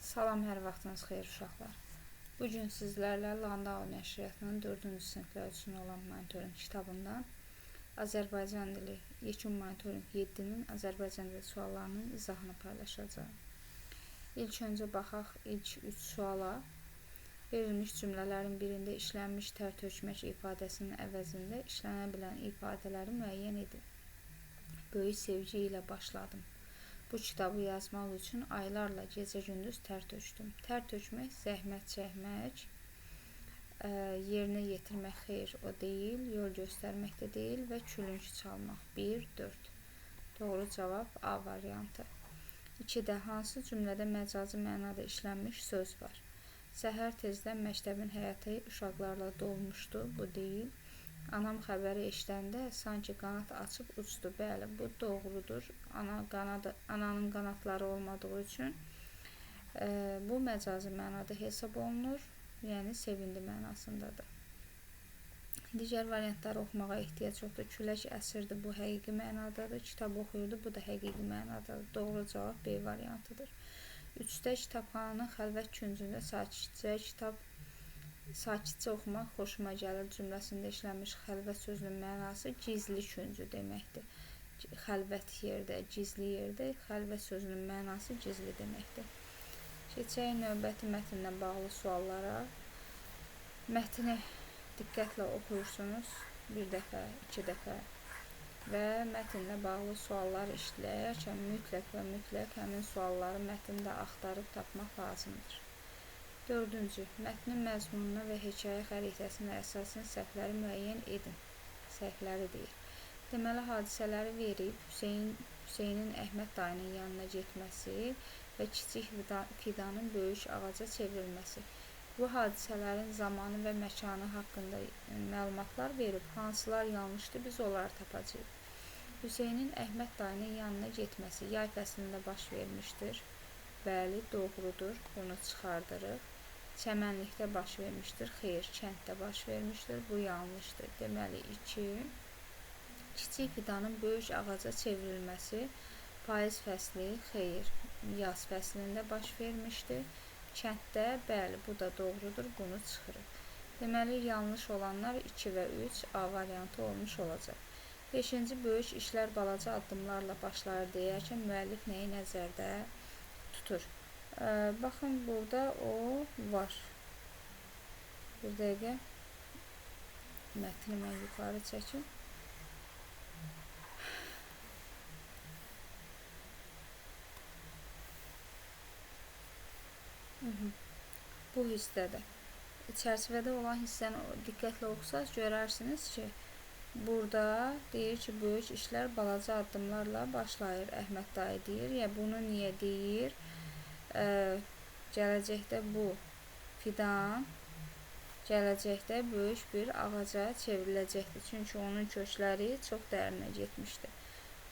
Salam, hər vaxtınız xeyir uşaqlar. Bugün sizlərlə Landau nəşriyyatının 4-cü siniflər üçün olan monitorinq kitabından Azərbaycan dili yekun monitorinq 7-nin Azərbaycan dili suallarının izahını paylaşacağım. İlk öncə baxaq ilk 3 suala. Verilmiş cümlələrin birində işlənmiş tər tökmək ifadəsinin əvəzində işlənə bilən ifadələri müəyyən edin. Böyük sevgi ilə başladım. Bu kitabı yazmaq üçün aylarla gecə-gündüz tər tökdüm. Tər tökmək, zəhmət çəkmək, yerinə yetirmək xeyr, o deyil, yol göstərmək də deyil və külünk çalmaq. 1, 4. Doğru cavab A variantı. 2-də hansı cümlədə məcazi mənada işlənmiş söz var? Səhər tezdən məktəbin həyəti uşaqlarla dolmuşdu, bu deyil. Anam xəbəri eşidəndə sanki qanat açıb uçdu. Bəli, bu doğrudur. Ananın qanatları olmadığı üçün bu məcazi mənada hesab olunur. Yəni sevindi mənasındadır. Digər variantları oxumağa ehtiyac yoxdur. Külək əsirdi, bu həqiqi mənadadır. Kitab oxuyurdu, bu da həqiqi mənadadır. Doğru cavab B variantıdır. 3-də kitabxananın xəlvət küncündə sakitcə oxumaq xoşuma gəlir cümləsində işlənmiş xəlvət sözünün mənası gizli küncü deməkdir. Xəlvət yerdə, gizli yerdə, xəlvət sözünün mənası gizli deməkdir. Keçək növbəti mətnlə bağlı suallara. Mətni diqqətlə oxuyursunuz 1 dəfə, 2 dəfə və mətnlə bağlı suallar işləyərkən mütləq həmin sualları mətndə axtarıb tapmaq lazımdır. 4-cü. Mətnin məzmununa və hekayə xəritəsinə əsasən səhvləri müəyyən edin. Səhvləri deyir. Deməli, hadisələri verib Hüseynin Əhməd dayının yanına getməsi və kiçik fidanın böyük ağaca çevrilməsi. Bu hadisələrin zamanı və məkanı haqqında məlumatlar verib. Hansılar yanlışdır, biz onları tapacağıq. Hüseynin Əhməd dayının yanına getməsi yay fəslində baş vermişdir. Bəli, doğrudur. Bunu çıxardırıq. Çəmənlikdə baş vermişdir. Xeyr, kənddə baş vermişdir. Bu yanlışdır. Deməli, 2. Kiçik fidanın böyük ağaca çevrilməsi payız fəsli, xeyr, yaz fəslində baş vermişdir. Kənddə, bəli, bu da doğrudur. Bunu çıxırıq. Deməli, yanlış olanlar 2 və 3 A variantı olmuş olacaq. 5-ci böyük işlər balaca addımlarla başlayır deyərkən müəllif nəyi nəzərdə tutur? Baxın, burada o var. Bir dəqiqə mətni mən yuxarı çəkim. Bu hissədə. Çərçivədə olan hissəni diqqətlə oxusaq görərsiniz ki, burada deyir ki, böyük işlər balaca addımlarla başlayır. Əhməd dayı deyir. Ya bunu niyə deyir? Gələcəkdə bu fidan gələcəkdə böyük bir ağaca çevriləcəkdir. Çünki onun kökləri çox dərinə getmişdir.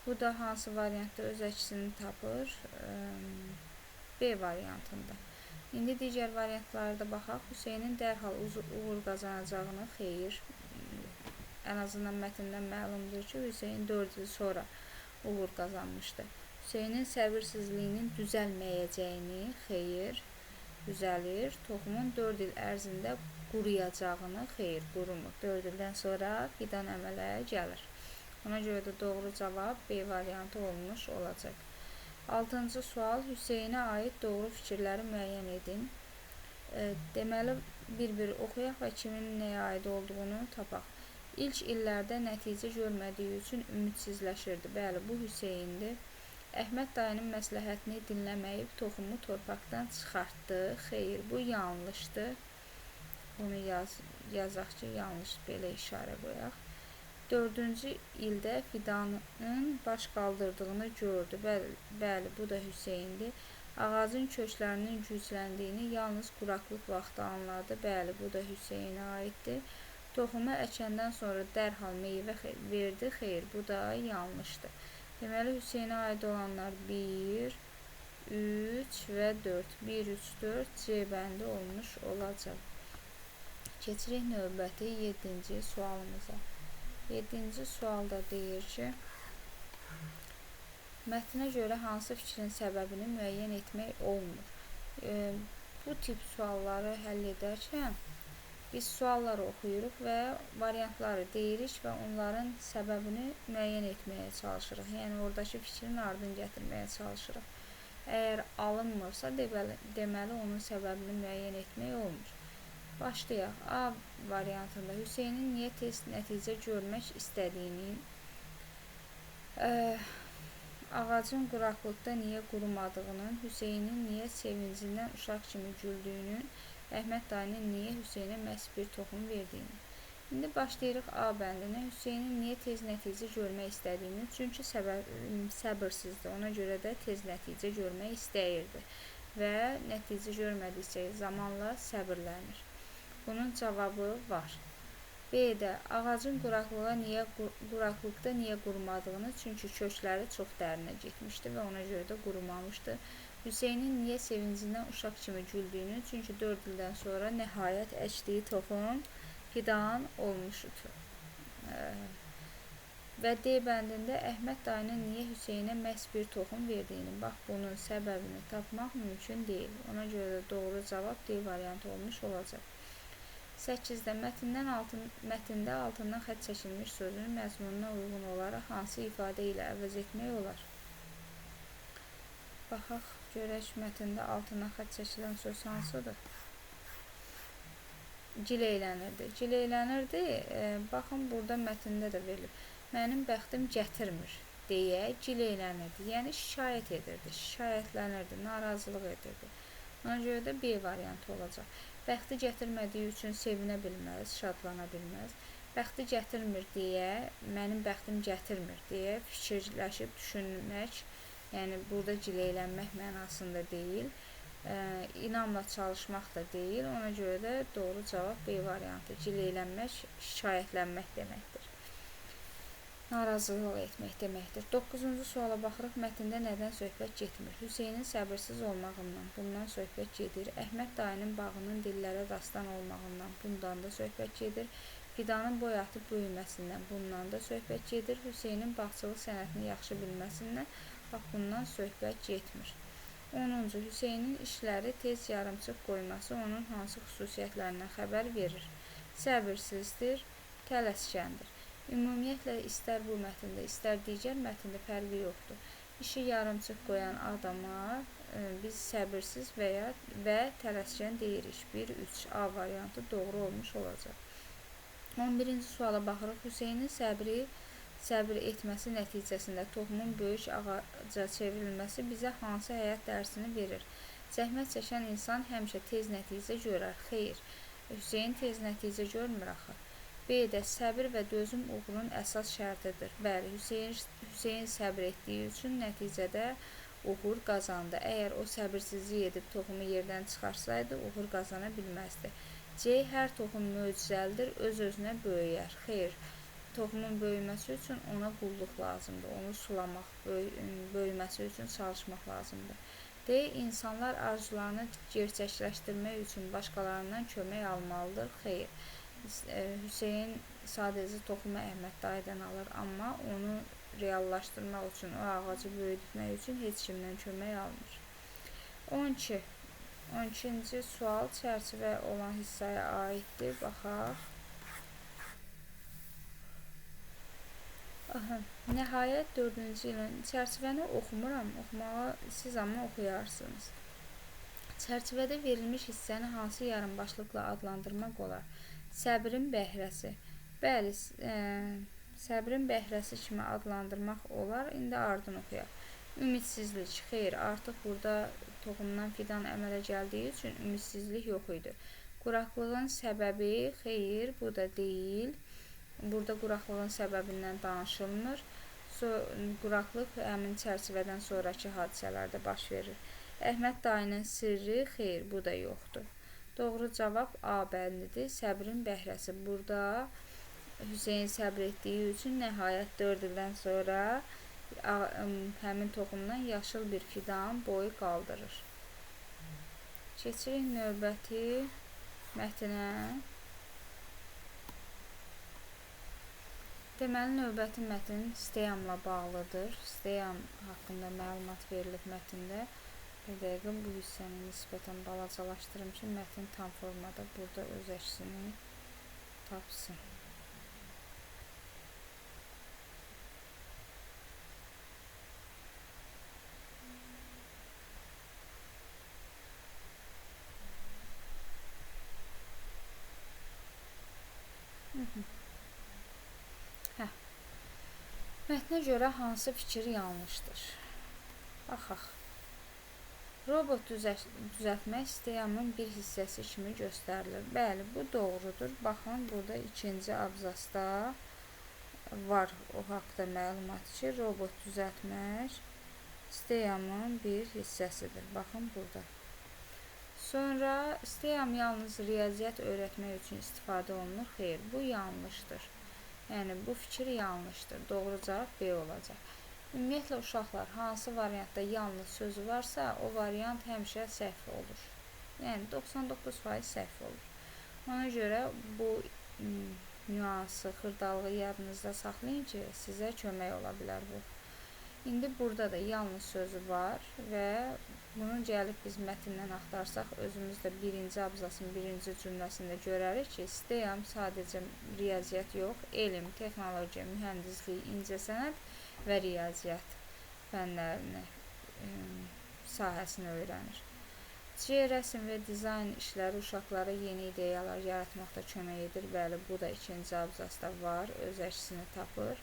Bu da hansı variantda öz əksini tapır? B variantında. İndi digər variantlarda baxaq. Hüseynin dərhal uğur qazanacağını, xeyr, ən azından mətndən məlumdur ki, Hüseyin 4 il sonra uğur qazanmışdı. Hüseynin səbirsizliyinin düzəlməyəcəyini, xeyr, düzəlir. Toxumun 4 il ərzində quruyacağını, xeyr, qurumur. 4 ildən sonra fidan əmələ gəlir. Ona görə də doğru cavab B variantı olmuş olacaq. 6-cı sual. Hüseynə aid doğru fikirləri müəyyən edin. Deməli, bir-bir oxuyaq və kimin nəyə aid olduğunu tapaq. İlk illərdə nəticə görmədiyi üçün ümidsizləşirdi. Bəli, bu Hüseyindir. Əhməd dayının məsləhətini dinləməyib toxumu torpaqdan çıxartdı. Xeyr, bu yanlışdır. Bunu yazaq ki, yanlış, belə işarə qoyaq. 4-cü ildə fidanın baş qaldırdığını gördü. Bəli, bu da Hüseyindir. Ağacın köklərinin gücləndiyini yalnız quraqlıq vaxtı anladı. Bəli, bu da Hüseynə aiddir. Toxumu əkəndən sonra dərhal meyvə verdi. Xeyr, bu da yanlışdır. Deməli, Hüseynə aid olanlar 1, 3 və 4. 1, 3, 4 C bəndi olmuş olacaq. Keçirik növbəti 7-ci sualımıza. 7-ci sualda deyir ki, mətnə görə hansı fikrin səbəbini müəyyən etmək olmur? Bu tip sualları həll edərkən biz sualları oxuyuruq və variantları deyirik və onların səbəbini müəyyən etməyə çalışırıq. Yəni oradakı fikrin ardını gətirməyə çalışırıq. Əgər alınmırsa, deməli onun səbəbini müəyyən etmək olmur. Başlayaq. A variantında Hüseynin niyə tez nəticə görmək istədiyinin, ağacın quraqlıqda niyə qurumadığının, Hüseynin niyə sevincindən uşaq kimi güldüyünün, Əhməd dayının niyə Hüseynə məhz bir toxum verdiyini. İndi başlayırıq A bəndinə. Hüseynin niyə tez nəticə görmək istədiyini, çünki səbirsizdir. Ona görə də tez nəticə görmək istəyirdi və nəticə görmədikcə zamanla səbirlənir. Bunun cavabı var. B-də ağacın quraqlıqda niyə qurumadığını, çünki kökləri çox dərinə getmişdi və ona görə də qurumamışdı. Hüseynin niyə sevincindən uşaq kimi güldüyünü, çünki 4 ildən sonra nəhayət əkdiyi toxum fidan olmuşdu. Və D bəndində Əhməd dayının niyə Hüseynə məhz bir toxum verdiyini, bax bunun səbəbini tapmaq mümkün deyil. Ona görə də doğru cavab D variantı olmuş olacaq. 8-də mətndə altından xətt çəkilmiş sözün məzmununa uyğun olaraq hansı ifadə ilə əvəz etmək olar? Baxaq, görək mətndə altından xətt çəkilən söz hansıdır? Gileylənirdi. Gileylənirdi, baxın, burada mətndə də verilib. Mənim bəxtim gətirmir deyə gileylənirdi. Yəni şikayət edirdi, şikayətlənirdi, narazılıq edirdi. Ona görə də B variantı olacaq. Bəxti gətirmədiyi üçün sevinə bilməz, şadlana bilməz. Bəxti gətirmir deyə, mənim bəxtim gətirmir deyə fikirləşib düşünmək, yəni burada gileylənmək mənasında deyil, inamla çalışmaq da deyil. Ona görə də doğru cavab B variantı. Gileylənmək, şikayətlənmək deməkdir. Narazılıq etmək deməkdir. 9-cu suala baxırıq. Mətndə nədən söhbət getmir? Hüseynin səbirsiz olmağından bundan söhbət gedir. Əhməd dayının bağının dillərə dastan olmağından bundan da söhbət gedir. Fidanın boy atıb böyüməsindən bundan da söhbət gedir. Hüseynin bağçılıq sənətini yaxşı bilməsindən bax bundan söhbət getmir. 10-cu Hüseynin işləri tez yarımçıq qoyması onun hansı xüsusiyyətlərindən xəbər verir? Səbirsizdir, tələskəndir. Ümumiyyətlə, istər bu mətndə, istər digər mətndə fərqi yoxdur. İşi yarımçıq qoyan adama biz səbirsiz və tələskən deyirik. 1-3 A variantı doğru olmuş olacaq. 11-ci suala baxırıq. Hüseynin səbir etməsi nəticəsində toxumun böyük ağaca çevrilməsi bizə hansı həyat dərsini verir? Zəhmət çəkən insan həmişə tez nəticə görər. Xeyr, Hüseyn tez nəticə görmür axı. B-də səbir və dözüm uğurun əsas şərtidir. Bəli, Hüseyn səbir etdiyi üçün nəticədə uğur qazandı. Əgər o səbirsizlik edib toxumu yerdən çıxarsaydı, uğur qazana bilməzdi. C. Hər toxum möcüzəlidir, öz-özünə böyüyər. Xeyr, toxumun böyüməsi üçün ona qulluq lazımdır. Onu sulamaq, böyüməsi üçün çalışmaq lazımdır. D. İnsanlar arzularını gerçəkləşdirmək üçün başqalarından kömək almalıdır. Xeyr, Hüseyn sadəcə toxumu Əhməd dayıdan alır, amma onu reallaşdırmaq üçün, o ağacı böyütmək üçün heç kimdən kömək almır. 12-ci sual çərçivə olan hissəyə aiddir. Baxaq. Nəhayət 4-cü ilin çərçivəni oxumuram, oxumağa siz amma oxuyarsınız. Çərçivədə verilmiş hissəni hansı yarımbaşlıqla adlandırmaq olar? Səbrin bəhrəsi. Bəli, səbrin bəhrəsi kimi adlandırmaq olar. İndi ardını oxuyaq. Ümidsizlik. Xeyr, artıq burada toxumdan fidan əmələ gəldiyi üçün ümidsizlik yox idi. Quraqlığın səbəbi. Xeyr, bu da deyil. Burada quraqlığın səbəbindən danışılmır. Quraqlıq həmin çərçivədən sonraki hadisələrdə baş verir. Əhməd dayının sirri. Xeyr, bu da yoxdur. Doğru cavab A bəndidir. Səbrin bəhrəsi. Burada Hüseyn səbr etdiyi üçün nəhayət 4 ildən sonra həmin toxumdan yaşıl bir fidan boy qaldırır. Keçirik növbəti mətnə. Deməli, növbəti mətn steyamla bağlıdır. Steyam haqqında məlumat verilib mətndə. Bir dəqiqə bu hissəni nisbətən balacalaşdırım ki, mətn tam formada burada öz əksini tapsın. Mətnə görə hansı fikir yanlışdır? Baxaq. Robot düzəltmək sisteminin bir hissəsi kimi göstərilir. Bəli, bu doğrudur. Baxın, burada ikinci abzasda var o haqda məlumat ki, robot düzəltmək sisteminin bir hissəsidir. Baxın burada. Sonra sistem yalnız riyaziyyat öyrətmək üçün istifadə olunur. Xeyr, bu yanlışdır. Yəni, bu fikir yanlışdır. Doğru cavab B olacaq. Ümumiyyətlə, uşaqlar hansı variantda yalnız sözü varsa, o variant həmişə səhv olur. Yəni, 99% səhv olur. Ona görə bu nüansı, xırdalığı yadınızda saxlayın ki, sizə kömək ola bilər bu. İndi burada da yalnız sözü var və bunu gəlib biz mətndən axtarsaq, özümüz də birinci abzasın birinci cümləsində görərik ki, sistem sadəcə riyaziyyat yox, elm, texnologiya, mühəndislik, incəsənət və riyaziyyat fənlərini sahəsini öyrənir. C. Rəsm və dizayn işləri uşaqlara yeni ideyalar yaratmaqda kömək edir. Bəli, bu da ikinci abzasda var, öz əksini tapır.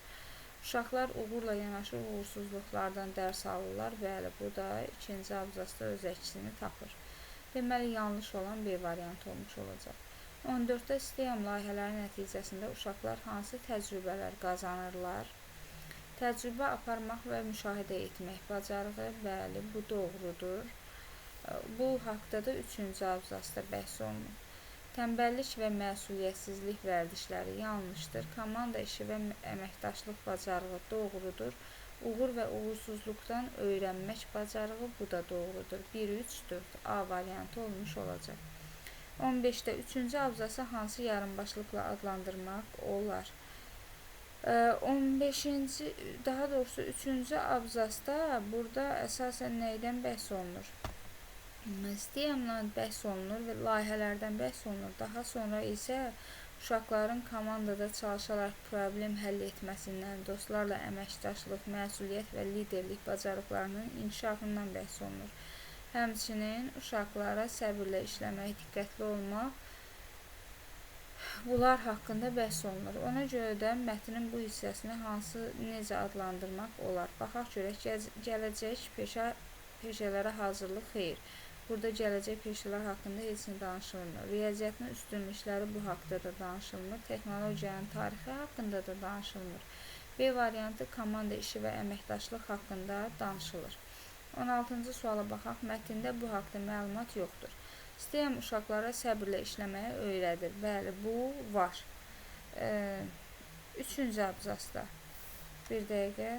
Uşaqlar uğurla yanaşı uğursuzluqlardan dərs alırlar. Bəli, bu da ikinci abzasda öz əksini tapır. Deməli, yanlış olan B variantı olmuş olacaq. 14-də sistem layihələri nəticəsində uşaqlar hansı təcrübələr qazanırlar? Təcrübə aparmaq və müşahidə etmək bacarığı. Bəli, bu doğrudur. Bu haqda da 3-cü abzasda bəhs olunur. Tənbəllik və məsuliyyətsizlik vərdişləri yanlışdır. Komanda işi və əməkdaşlıq bacarığı doğrudur. Uğur və uğursuzluqdan öyrənmək bacarığı, bu da doğrudur. 1, 3, 4 A variantı olmuş olacaq. 15-də 3-cü abzası hansı yarımbaşlıqla adlandırmaq olar? 15-ci, daha doğrusu 3-cü abzasda burada əsasən nəydən bəhs olunur? Sistemlə bəhs olunur və layihələrdən bəhs olunur. Daha sonra isə uşaqların komandada çalışaraq problem həll etməsindən, dostlarla əməkdaşlıq, məsuliyyət və liderlik bacarıqlarının inkişafından bəhs olunur. Həmçinin uşaqlara səbirlə işləmək, diqqətli olmaq, bunlar haqqında bəhs olunur. Ona görə də mətnin bu hissəsini necə adlandırmaq olar? Baxaq görək, gələcək peşələrə hazırlıq. Xeyr. Burada gələcək peşələr haqqında heç nə danışılmır. Riyaziyyatın üstünlükləri bu haqda da danışılmır. Texnologiyanın tarixi haqqında da danışılmır. B variantı komanda işi və əməkdaşlıq haqqında danışılır. 16-cı suala baxaq. Mətndə bu haqda məlumat yoxdur. Sistem uşaqlara səbirlə işləməyə öyrədir. Bəli, bu var. 3-cü abzasda. Bir dəqiqə.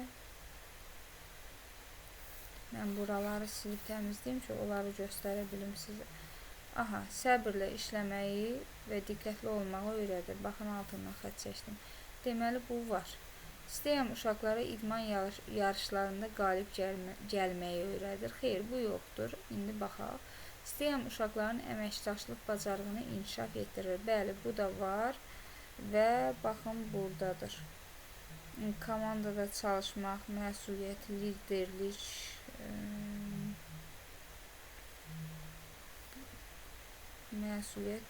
Mən buraları silib təmizləyim ki, onları göstərə bilim sizə. Aha, səbirlə işləməyi və diqqətli olmağı öyrədir. Baxın, altından xətt çəkdim. Deməli, bu var. Sistem uşaqlara idman yarışlarında qalib gəlməyi öyrədir. Xeyr, bu yoxdur. İndi baxaq. Sistem uşaqların əməkdaşlıq bacarığını inkişaf etdirir. Bəli, bu da var və baxın, buradadır. Komandada çalışmaq, məsuliyyət,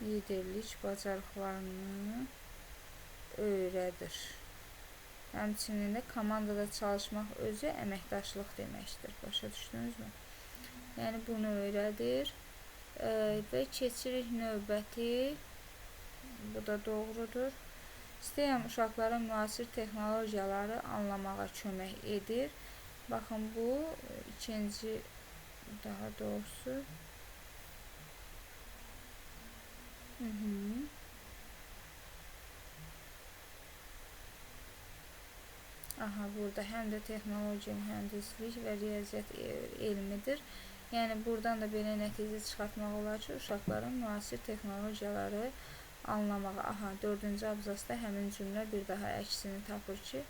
liderlik, bacarıqlarını öyrədir. Həmçinin də komandada çalışmaq özü əməkdaşlıq deməkdir. Başa düşdünüzmü? Yəni, bunu öyrədir və keçirik növbəti. Bu da doğrudur. Sistem uşaqlara müasir texnologiyaları anlamağa kömək edir. Baxın, bu ikinci, daha doğrusu. Aha, burada həm də texnologiya, mühəndislik və riyaziyyat elmidir. Yəni, buradan da belə nəticə çıxartmaq olar ki, uşaqların müasir texnologiyaları anlamağa. Aha, 4-cü abzasda həmin cümlə bir daha əksini tapır ki,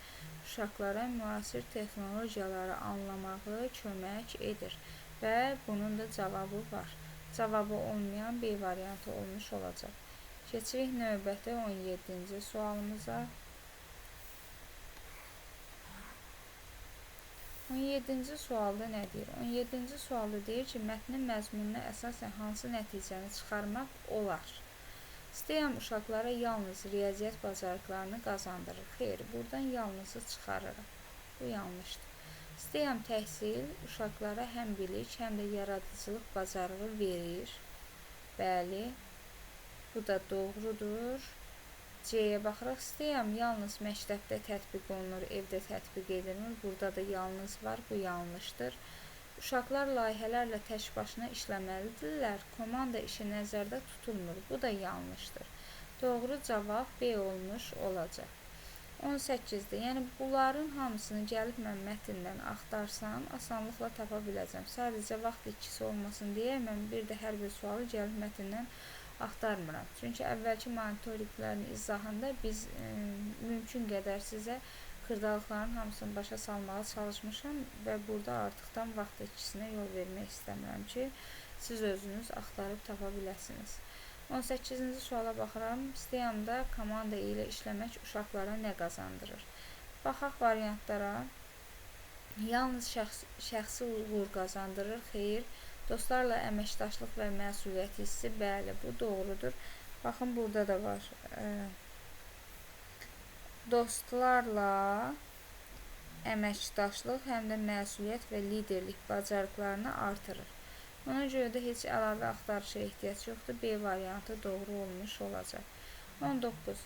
uşaqlara müasir texnologiyaları anlamağı kömək edir. və bunun da cavabı var. Cavabı olmayan B variantı olmuş olacaq. Keçirik növbəti 17-ci sualımıza. 17-ci sualda nə deyir? 17-ci sualda deyir ki, mətnin məzmununa əsasən hansı nəticəni çıxarmaq olar? İstəyəm uşaqlara yalnız riyaziyyat bacarıqlarını qazandırır. Xeyr, buradan yalnızı çıxarırıq. Bu yanlışdır. İstəyəm təhsil uşaqlara həm bilik, həm də yaradıcılıq bacarığı verir. Bəli, bu da doğrudur. C-yə baxıraq, istəyəm yalnız məktəbdə tətbiq olunur, evdə tətbiq edilmir. Burada da yalnız var, bu yanlışdır. Uşaqlar layihələrlə tək başına işləməlidirlər, komanda işi nəzərdə tutulmur. Bu da yanlışdır. Doğru cavab B olmuş olacaq. 18-də, yəni bunların hamısını gəlib mən mətndən axtarsam, asanlıqla tapa biləcəm. Sadəcə vaxt itkisi olmasın deyə mən bir də hər bir sualı gəlib mətndən axtarmıram. Çünki əvvəlki monitoriklərin izahında biz mümkün qədər sizə xırdalıqların hamısını başa salmağa çalışmışam və burada artıqdan vaxt itkisinə yol vermək istəmirəm ki, siz özünüz axtarıb tapa biləsiniz. 18-ci suala baxıram. İstəyəm də komanda ilə işləmək uşaqlara nə qazandırır? Baxaq variantlara. Yalnız şəxsi uğur qazandırır. Xeyr. Dostlarla əməkdaşlıq və məsuliyyət hissi, bəli, bu doğrudur. Baxın, burada da var. Dostlarla əməkdaşlıq həm də məsuliyyət və liderlik bacarıqlarını artırır. Ona görə də heç əlavə axtarışa ehtiyac yoxdur. B variantı doğru olmuş olacaq. 19.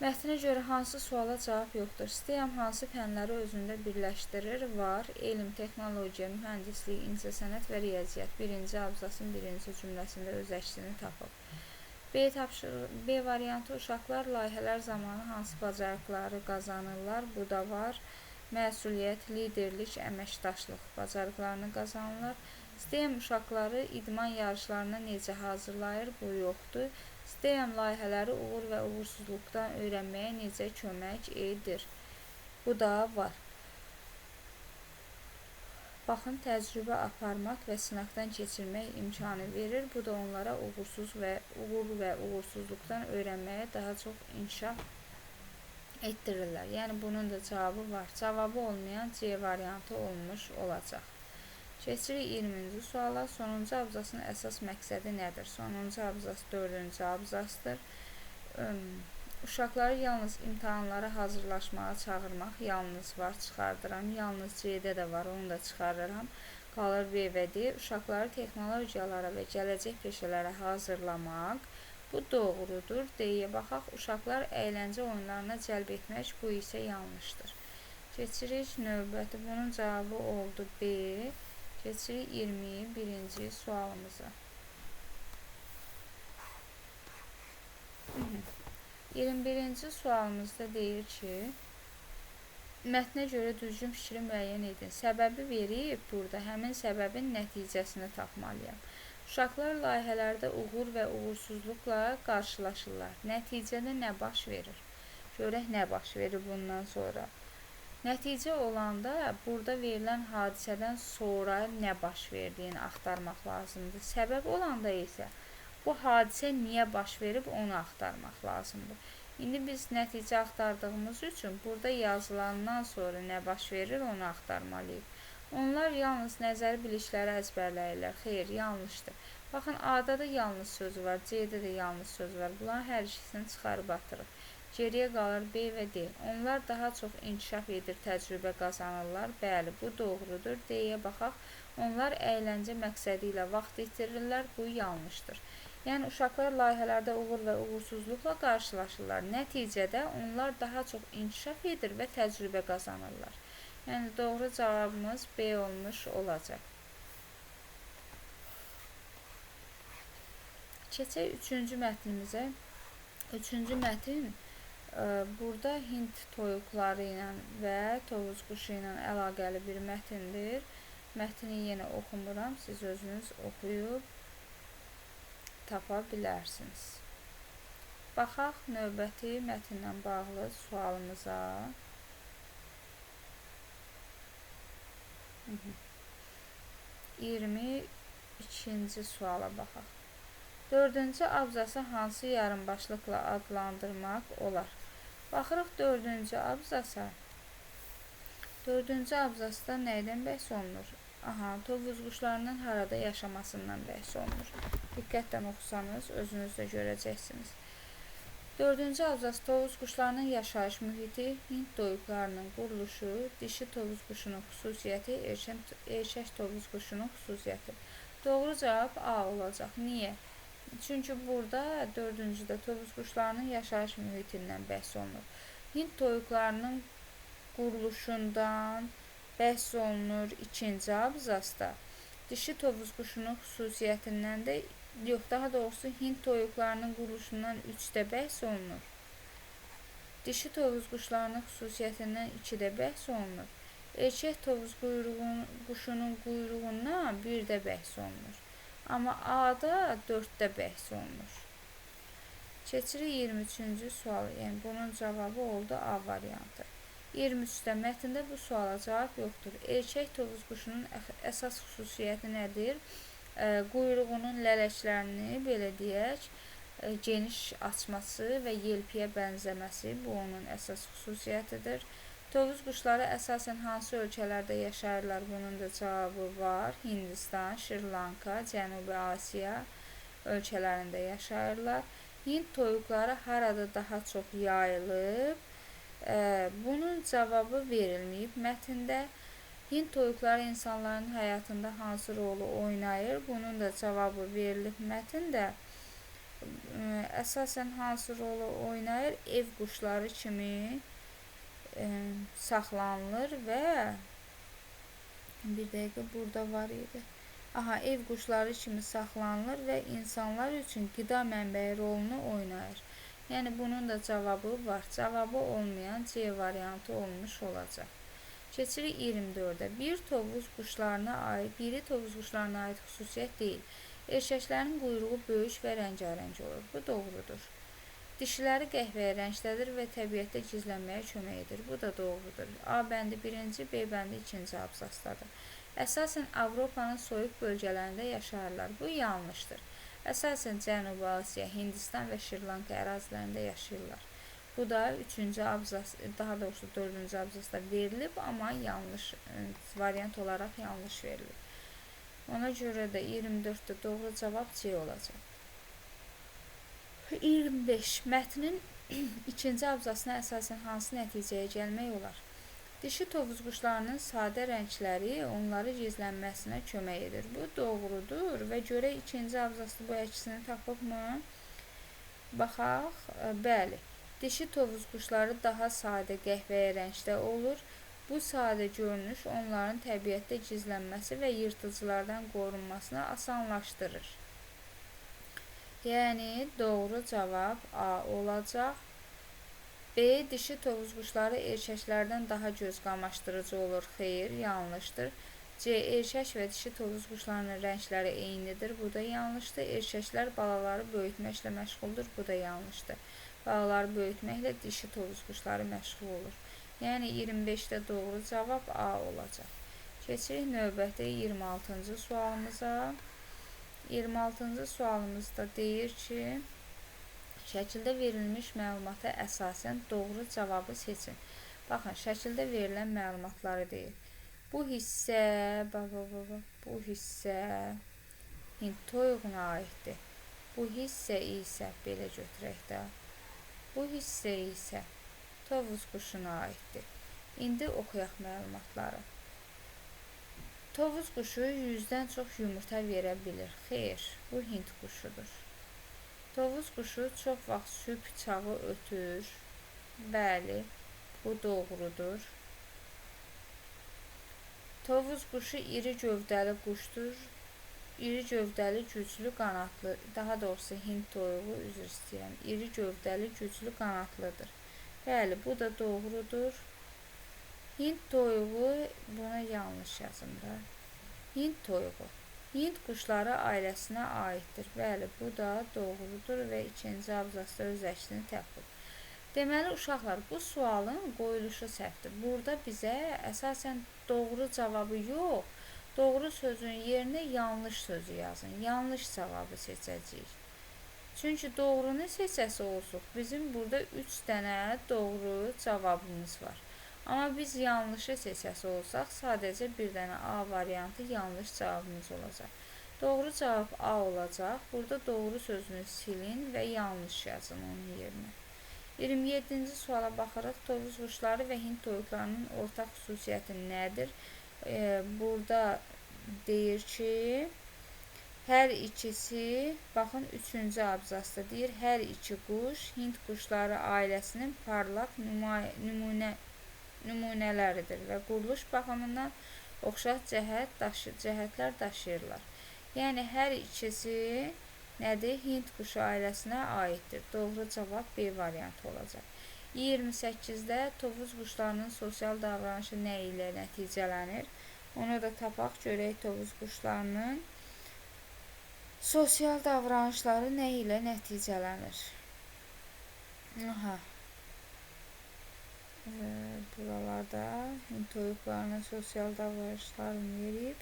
Mətnə görə hansı suala cavab yoxdur? İstəyəm hansı fənləri özündə birləşdirir? Var. Elm, texnologiya, mühəndislik, incəsənət və riyaziyyat. Birinci abzasın birinci cümləsində öz əksini tapıb. B variantı uşaqlar layihələr zamanı hansı bacarıqları qazanırlar? Bu da var. Məsuliyyət, liderlik, əməkdaşlıq bacarıqlarını qazanırlar. İstəyəm uşaqları idman yarışlarına necə hazırlayır? Bu yoxdur. İstəyəm layihələri uğur və uğursuzluqdan öyrənməyə necə kömək edir? Bu da var. Baxın, təcrübə aparmaq və sınaqdan keçirmək imkanı verir. Bu da onlara uğur və uğursuzluqdan öyrənməyə daha çox inkişaf etdirirlər. Yəni, bunun da cavabı var. Cavabı olmayan C variantı olmuş olacaq. Keçirik 20-ci suala. Sonuncu abzasın əsas məqsədi nədir? Sonuncu abzas 4-cü abzasdır. Uşaqları yalnız imtahanlara hazırlaşmağa çağırmaq, yalnız var, çıxardıram. Yalnız C-də də var, onu da çıxarıram. Qalır B və D. Uşaqları texnologiyalara və gələcək peşələrə hazırlamaq. Bu doğrudur. D-yə baxaq. Uşaqlar əyləncə oyunlarına cəlb etmək, bu isə yanlışdır. Keçirik növbəti. Bunun cavabı oldu B. Keçirik 21-ci sualımıza. 21-ci sualımızda deyir ki, mətnə görə düzgün fikri müəyyən edin. Səbəbi verib burada, həmin səbəbin nəticəsini tapmalıyam. Uşaqlar layihələrdə uğur və uğursuzluqla qarşılaşırlar. Nəticədə nə baş verir? Görək nə baş verir bundan sonra. Nəticə olanda burada verilən hadisədən sonra nə baş verdiyini axtarmaq lazımdır. Səbəb olanda isə bu hadisə niyə baş verib onu axtarmaq lazımdır. İndi biz nəticə axtardığımız üçün burada yazılandan sonra nə baş verir onu axtarmalıyıq. Onlar yalnız nəzəri bilikləri əzbərləyirlər. Xeyr, yanlışdır. Baxın, A-da da yalnız sözü var, C-də də yalnız sözü var. Bunların hər ikisini çıxarıb atırıq. Geriyə qalır B və D. Onlar daha çox inkişaf edir, təcrübə qazanırlar. Bəli, bu doğrudur. D-yə baxaq. Onlar əyləncə məqsədi ilə vaxt itirirlər. Bu yanlışdır. Yəni, uşaqlar layihələrdə uğur və uğursuzluqla qarşılaşırlar. Nəticədə onlar daha çox inkişaf edir və təcrübə qazanırlar. Yəni, doğru cavabımız B olmuş olacaq. Keçək 3-cü mətnimizə. 3-cü mətn burada Hind toyuqları ilə və tovuz quşu ilə əlaqəli bir mətndir. Mətni yenə oxumuram, siz özünüz oxuyub tapa bilərsiniz. Baxaq növbəti mətnlə bağlı sualımıza. 22-ci suala baxaq. 4-cü abzası hansı yarımbaşlıqla adlandırmaq olar? Baxırıq 4-cü abzasa. 4-cü abzasda nəydən bəhs olunur? Tovuz quşlarının harada yaşamasından bəhs olunur. Diqqətlə oxusanız özünüz də görəcəksiniz. 4-cü abzas tovuz quşlarının yaşayış mühiti, Hind toyuqlarının quruluşu, dişi tovuz quşunun xüsusiyyəti, erkək tovuz quşunun xüsusiyyəti. Doğru cavab A olacaq. Niyə? Çünki burada 4-cüdə tovuz quşlarının yaşayış mühitindən bəhs olunur. Hind toyuqlarının quruluşundan bəhs olunur 2-ci abzasda. Dişi tovuz quşunun xüsusiyyətindən də, daha doğrusu Hind toyuqlarının quruluşundan 3-də bəhs olunur. Dişi tovuz quşlarının xüsusiyyətindən 2-də bəhs olunur. Erkək tovuz quşunun quyruğundan 1-də bəhs olunur. Amma A-da 4-də bəhs olunur. Keçirik 23-cü sualı. Yəni bunun cavabı oldu A variantı. 23-də mətndə bu suala cavab yoxdur. Erkək tovuz quşunun əsas xüsusiyyəti nədir? Quyruğunun lələklərini, belə deyək, geniş açması və yelpiyə bənzəməsi bu onun əsas xüsusiyyətidir. Tovuz quşları əsasən hansı ölkələrdə yaşayırlar? Bunun da cavabı var. Hindistan, Şri-Lanka, Cənubi Asiya ölkələrində yaşayırlar. Hind toyuqları harada daha çox yayılıb? Bunun cavabı verilməyib mətndə. Hind toyuqları insanların həyatında hansı rolu oynayır? Bunun da cavabı verilib mətndə. Əsasən hansı rolu oynayır? Ev quşları kimi saxlanılır və bir dəqiqə burada var idi. Ev quşları kimi saxlanılır və insanlar üçün qida mənbəyi rolunu oynayır. Yəni bunun da cavabı var. Cavabı olmayan C variantı olmuş olacaq. Keçirik 24-də. Biri tovuz quşlarına aid xüsusiyyət deyil. Erkəklərin quyruğu böyük və rəngarəng olur. Bu doğrudur. Dişiləri qəhvəyə rəngdədir və təbiətdə gizlənməyə kömək edir. Bu da doğrudur. A bəndi 1-ci, B bəndi 2-ci abzasdadır. Əsasən Avropanın soyuq bölgələrində yaşayırlar. Bu yanlışdır. Əsasən Cənubi Asiya, Hindistan və Şri-Lanka ərazilərində yaşayırlar. Bu da 3-cü abzas, daha doğrusu 4-cü abzasda verilib, amma yanlış variant olaraq yanlış verilib. Ona görə də 24-də doğru cavab C olacaq. 25. Mətnin 2-ci abzasına əsasən hansı nəticəyə gəlmək olar? Dişi tovuz quşlarının sadə rəngləri onları gizlənməsinə kömək edir. Bu doğrudur və görək 2-ci abzasda bu əksini tapıbmı? Baxaq. Bəli. Dişi tovuz quşları daha sadə qəhvəyə rəngdə olur. Bu sadə görünüş onların təbiətdə gizlənməsi və yırtıcılardan qorunmasını asanlaşdırır. Yəni doğru cavab A olacaq. B. Dişi tovuz quşları erkəklərdən daha göz qamaşdırıcı olur. Xeyr, yanlışdır. C. Erkək və dişi tovuz quşlarının rəngləri eynidir. Bu da yanlışdır. Erkəklər balaları böyütməklə məşğuldur. Bu da yanlışdır. Balaları böyütməklə dişi tovuz quşları məşğul olur. Yəni 25-də doğru cavab A olacaq. Keçirik növbəti 26-cı sualımıza. 26-cı sualımızda deyir ki, şəkildə verilmiş məlumata əsasən doğru cavabı seçin. Baxın, şəkildə verilən məlumatları deyir. Bu hissə Hind toyuğuna aiddir. Bu hissə isə, belə götürək də, bu hissə isə tovuz quşuna aiddir. İndi oxuyaq məlumatları. Tovuz quşu 100-dən çox yumurta verə bilir. Xeyr, bu Hind quşudur. Tovuz quşu çox vaxt sübh çağı ötür. Bəli, bu doğrudur. Tovuz quşu iri gövdəli quşdur. İri gövdəli, güclü, qanadlı, daha doğrusu Hind toyuğu, üzr istəyirəm, iri gövdəli, güclü, qanadlıdır. Bəli, bu da doğrudur. Hind toyuğu, buna yanlış yazım da. Hind toyuğu, Hind quşları ailəsinə aiddir. Bəli, bu da doğrudur və 2-ci abzasda öz əksini tapır. Deməli, uşaqlar, bu sualın qoyuluşu səhvdir. Burada bizə əsasən doğru cavabı yox, Doğru sözün yerinə yanlış sözü yazın. Yanlış cavabı seçəcəyik. Çünki doğrunu seçəsi olsuq, bizim burada 3 dənə doğru cavabımız var. Amma biz yanlışı seçəsi olsaq, sadəcə bir dənə A variantı yanlış cavabımız olacaq. Doğru cavab A olacaq. Burada doğru sözünü silin və yanlış yazın onun yerinə. 27-ci suala baxaraq, tovuz quşları və Hind toyuqlarının ortaq xüsusiyyəti nədir? Burada deyir ki, hər ikisi, baxın 3-cü abzasda deyir, hər iki quş Hind quşları ailəsinin parlaq nümunələridir və quruluş baxımından oxşar cəhətlər daşıyırlar. Yəni, hər ikisi nədir? Hind quşu ailəsinə aiddir. Doğru cavab B variantı olacaq. 28-də tovuz quşlarının sosial davranışı nə ilə nəticələnir? Onu da tapaq, görək tovuz quşlarının sosial davranışları nə ilə nəticələnir? Buralarda Hind toyuqlarının sosial davranışlarını verib.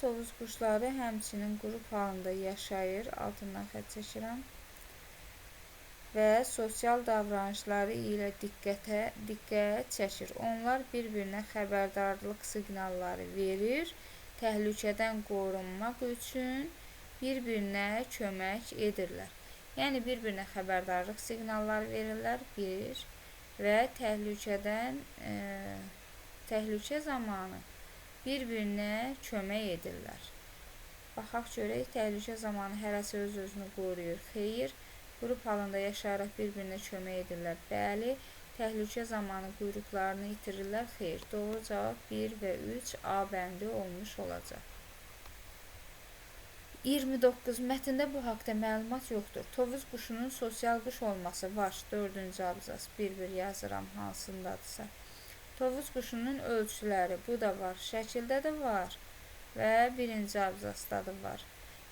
Tovuz quşları həmçinin qrup halında yaşayır. Altından xətt çəkirəm. Və sosial davranışları ilə diqqət çəkir. Onlar bir-birinə xəbərdarlıq siqnalları verir. Təhlükədən qorunmaq üçün bir-birinə kömək edirlər. Yəni, bir-birinə xəbərdarlıq siqnalları verirlər, bir və təhlükə zamanı bir-birinə kömək edirlər. Baxaq görək, təhlükə zamanı hərəsi öz-özünü qoruyur, xeyr. Qrup halında yaşayaraq bir-birinə kömək edirlər, bəli. Təhlükə zamanı quyruqlarını itirirlər, xeyr. Doğru cavab 1 və 3 A bəndi olmuş olacaq. 29. Mətndə bu haqda məlumat yoxdur. Tovuz quşunun sosial quş olması var. 4-cü abzas 1-1 yazıram hansındadırsa. Tovuz quşunun ölçüləri, bu da var. Şəkildə də var və 1-ci abzasda da var.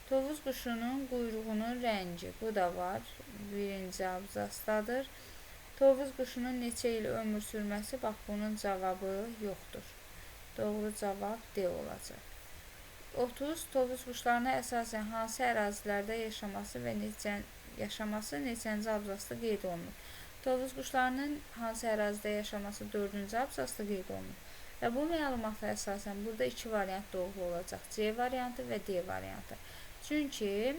Tovuz quşunun quyruğunun rəngi, bu da var. 1-ci abzasdadır. Tovuz quşunun neçə il ömür sürməsi, bax bunun cavabı yoxdur. Doğru cavab D olacaq. 30. Tovuz quşlarına əsasən hansı ərazilərdə yaşaması neçənci abzasda qeyd olunur? Tovuz quşlarının hansı ərazidə yaşaması 4-cü abzasda qeyd olunur. Və bu məlumata əsasən burada 2 variant doğru olacaq. C variantı və D variantı. Çünki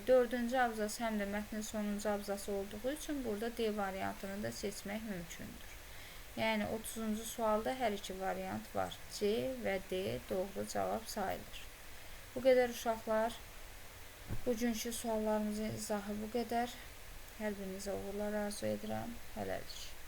4-cü abzas həm də mətnin sonuncu abzası olduğu üçün burada D variantını da seçmək mümkündür. Yəni, 30-cu sualda hər iki variant var. C və D doğru cavab sayılır. Bu qədər uşaqlar. Bugünkü suallarımızın izahı bu qədər. Hər birinizə uğurlar arzu edirəm. Hələlik.